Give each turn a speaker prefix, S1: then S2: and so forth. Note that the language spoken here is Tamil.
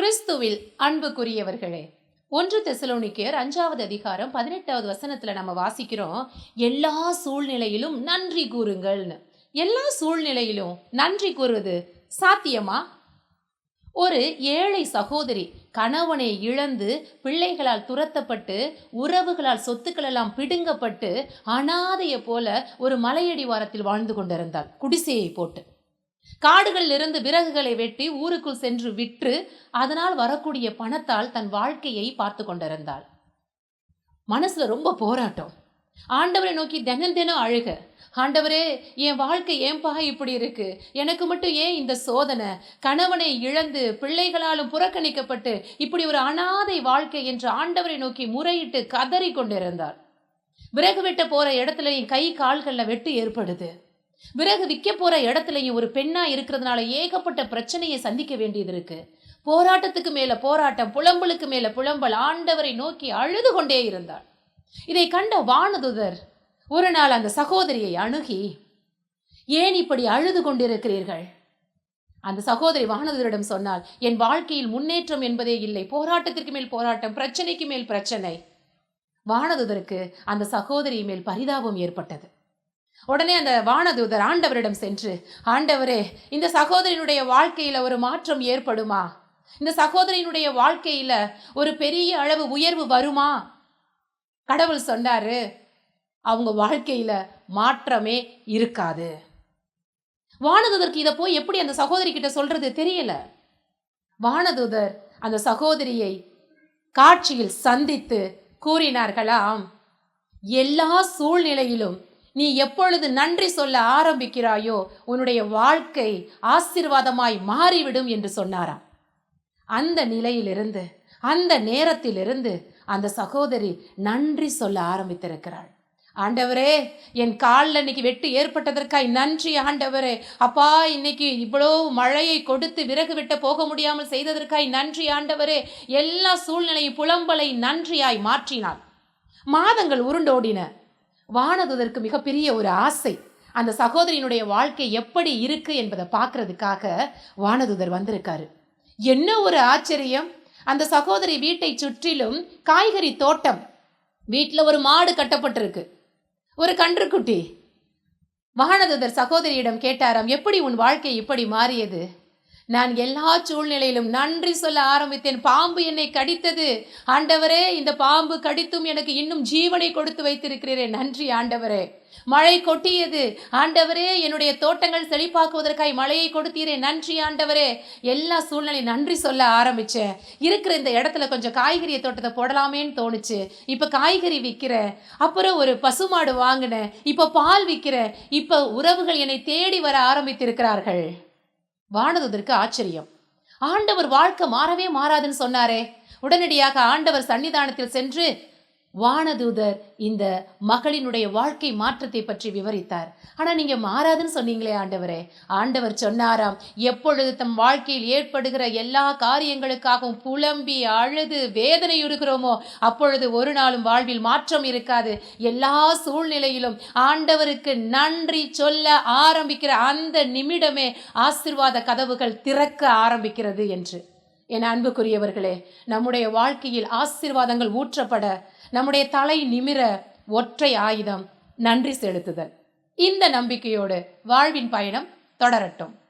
S1: கிறிஸ்துவில் அன்புக்குரியவர்களே, 1 தெசலோனிக்கேயர் 5வது அதிகாரம் 18வது வசனத்துல நம்ம வாசிக்கிறோம், எல்லா சூழ்நிலையிலும் நன்றி கூறுங்கள்னு. எல்லா சூழ்நிலையிலும் நன்றி கூறுவது சாத்தியமா? ஒரு ஏழை சகோதரி கணவனை இழந்து பிள்ளைகளால் துரத்தப்பட்டு உறவுகளால் சொத்துக்கள் எல்லாம் பிடுங்கப்பட்டு அனாதைய போல ஒரு மலையடிவாரத்தில் வாழ்ந்து கொண்டிருந்தாள். குடிசையை போட்டு காடுகளில் இருந்து விறகுகளை வெட்டி ஊருக்குள் சென்று விற்று அதனால் வரக்கூடிய பணத்தால் தன் வாழ்க்கையை பார்த்து கொண்டிருந்தாள். மனசுல ரொம்ப போராட்டம். ஆண்டவரை நோக்கி தினம் தினம் அழுக. ஆண்டவரே, என் வாழ்க்கை ஏன்பா இப்படி இருக்கு? எனக்கு மட்டும் ஏன் இந்த சோதனை? கணவனை இழந்து பிள்ளைகளாலும் புறக்கணிக்கப்பட்டு இப்படி ஒரு அனாதை வாழ்க்கை என்று ஆண்டவரை நோக்கி முறையிட்டு கதறி கொண்டிருந்தாள். விறகு வெட்ட போற இடத்துல என் கை கால்கள்ல வெட்டு ஏற்படுது. விறகு விற்க போற இடத்துலயும் ஒரு பெண்ணா இருக்கிறதுனால ஏகப்பட்ட பிரச்சனையை சந்திக்க வேண்டியது இருக்கு. போராட்டத்துக்கு மேல போராட்டம், புலம்பலுக்கு மேல புலம்பல், ஆண்டவரை நோக்கி அழுது கொண்டே இருந்தாள். இதை கண்ட வானதுதர் ஒரு நாள் அந்த சகோதரியை அணுகி, ஏன் இப்படி அழுது கொண்டிருக்கிறீர்கள்? அந்த சகோதரி வானதுதரிடம் சொன்னால், என் வாழ்க்கையில் முன்னேற்றம் என்பதே இல்லை, போராட்டத்திற்கு மேல் போராட்டம், பிரச்சனைக்கு மேல் பிரச்சனை. வானதுதருக்கு அந்த சகோதரி மேல் பரிதாபம் ஏற்பட்டது. உடனே அந்த வானதூதர் ஆண்டவரிடம் சென்று, ஆண்டவரே, இந்த சகோதரியினுடைய வாழ்க்கையில ஒரு மாற்றம் ஏற்படுமா? இந்த சகோதரியினுடைய வாழ்க்கையில ஒரு பெரிய அளவு உயர்வு வருமா? கடவுள் சொன்னாரு, அவங்க வாழ்க்கையில மாற்றமே இருக்காது. வானதூதருக்கு இதை போய் எப்படி அந்த சகோதரி கிட்ட சொல்றது தெரியல. வானதூதர் அந்த சகோதரியை காட்சியில் சந்தித்து கூறினார்களாம், எல்லா சூழ்நிலையிலும் நீ எப்பொழுது நன்றி சொல்ல ஆரம்பிக்கிறாயோ உன்னுடைய வாழ்க்கை ஆசீர்வாதமாய் மாறிவிடும் என்று சொன்னாராம். அந்த நிலையிலிருந்து, அந்த நேரத்திலிருந்து அந்த சகோதரி நன்றி சொல்ல ஆரம்பித்திருக்கிறாள். ஆண்டவரே, என் காலில் இன்னைக்கு வெட்டு ஏற்பட்டதற்காய் நன்றி ஆண்டவரே. அப்பா, இன்னைக்கு இவ்வளோ மழையை கொடுத்து விறகு வெட்ட போக முடியாமல் செய்ததற்காய் நன்றி ஆண்டவரே. எல்லா சூழ்நிலையும் புலம்பலை நன்றியாய் மாற்றினாள். மாதங்கள் உருண்டோடின. வானதுதற்கு மிகப்பெரிய ஒரு ஆசை, அந்த சகோதரியினுடைய வாழ்க்கை எப்படி இருக்கு என்பதை பார்க்கறதுக்காக வானதுதர் வந்திருக்காரு. என்ன ஒரு ஆச்சரியம்! அந்த சகோதரி வீட்டை சுற்றிலும் காய்கறி தோட்டம், வீட்டில் ஒரு மாடு கட்டப்பட்டிருக்கு, ஒரு கன்றுக்குட்டி. வானதுதர் சகோதரியிடம் கேட்டாராம், எப்படி உன் வாழ்க்கை இப்படி மாறியது? நான் எல்லா சூழ்நிலையிலும் நன்றி சொல்ல ஆரம்பித்தேன். பாம்பு என்னை கடித்தது, ஆண்டவரே, இந்த பாம்பு கடித்தும் எனக்கு இன்னும் ஜீவனை கொடுத்து வைத்திருக்கிறீரே, நன்றி ஆண்டவரே. மழை கொட்டியது, ஆண்டவரே, என்னுடைய தோட்டங்கள் செழிப்பாக்குவதற்காய் மழையை கொடுத்தீரே, நன்றி ஆண்டவரே. எல்லா சூழ்நிலையும் நன்றி சொல்ல ஆரம்பிச்சேன். இருக்கிற இந்த இடத்துல கொஞ்சம் காய்கறி தோட்டத்தை போடலாமேன்னு தோணுச்சு. இப்ப காய்கறி விற்கிறேன், அப்புறம் ஒரு பசுமாடு வாங்கினேன், இப்ப பால் விற்கிறேன், இப்ப உறவுகள் என்னை தேடி வர ஆரம்பித்திருக்கிறார்கள். வானதுதற்கு ஆச்சரியம். ஆண்டவர் வாழ்க்கை மாறவே மாறாதுன்னு சொன்னாரே. உடனடியாக ஆண்டவர் சன்னிதானத்தில் சென்று வானதூதர் இந்த மகளினுடைய வாழ்க்கை மாற்றத்தை பற்றி விவரித்தார். ஆனா நீங்க மாறாதுன்னு சொன்னீங்களே ஆண்டவரே. ஆண்டவர் சொன்னாராம், எப்பொழுது தம் வாழ்க்கையில் ஏற்படுகிற எல்லா காரியங்களுக்காகவும் புலம்பி அழுது வேதனையுறுகிறோமோ அப்பொழுது ஒரு நாளும் வாழ்வில் மாற்றம் இருக்காது. எல்லா சூழ்நிலையிலும் ஆண்டவருக்கு நன்றி சொல்ல ஆரம்பிக்கிற அந்த நிமிடமே ஆசீர்வாத கதவுகள் திறக்க ஆரம்பிக்கிறது என்று. என் அன்புக்குரியவர்களே, நம்முடைய வாழ்க்கையில் ஆசீர்வாதங்கள் ஊற்றப்பட நம்முடைய தலை நிமிர ஒற்றை ஆயுதம் நன்றி செலுத்துதல். இந்த நம்பிக்கையோடு வாழ்வின் பயணம் தொடரட்டும்.